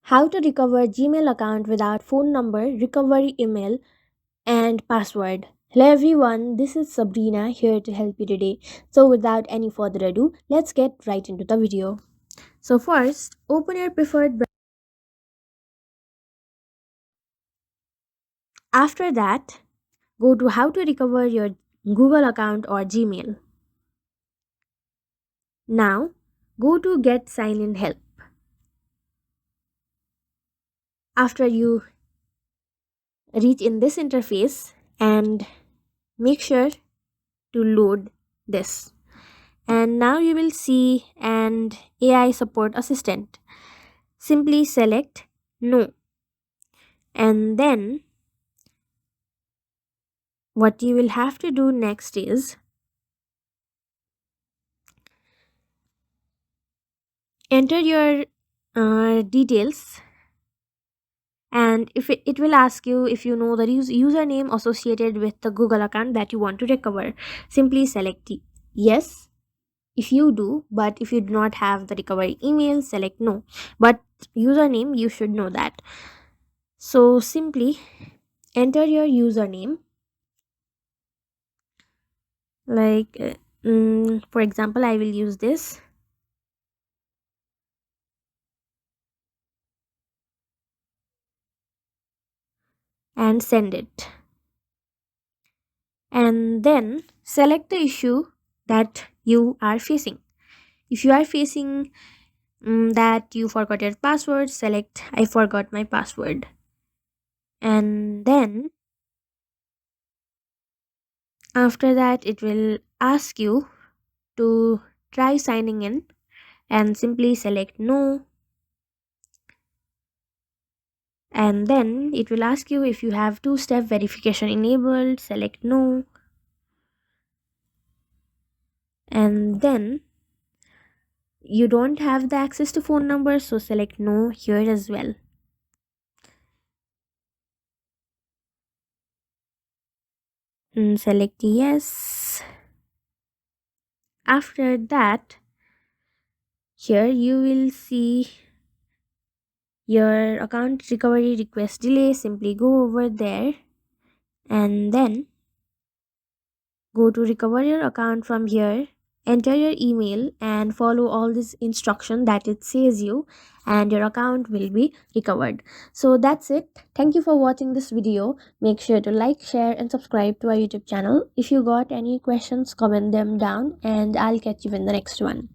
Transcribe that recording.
How to recover Gmail account without phone number, recovery email, and password. Hello everyone, this is Sabrina here to help you today. So without any further ado, let's get right into the video. So first, open your preferred browser. After that, go to how to recover your Google account or Gmail. Now, go to get sign in help. After you reach in this interface and make sure to load this. And now you will see an AI support assistant. Simply select no, and then what you will have to do next is enter your details, and if it will ask you if you know the username associated with the Google account that you want to recover. Simply select yes if you do, but if you do not have the recovery email, select no, but username you should know that. So simply enter your username, like for example I will use this, and send it, and then select the issue that you are facing. If you are facing that you forgot your password, select I forgot my password, and then after that it will ask you to try signing in, and simply select no, and then it will ask you if you have two-step verification enabled, select no, and then you don't have the access to phone number, so select no here as well. Select yes. After that, here you will see your account recovery request delay. Simply go over there and then go to recover your account from here, enter your email and follow all this instruction that it says you, and your account will be recovered. So that's it. Thank you for watching this video. Make sure to like, share and subscribe to our YouTube channel. If you got any questions, comment them down and I'll catch you in the next one.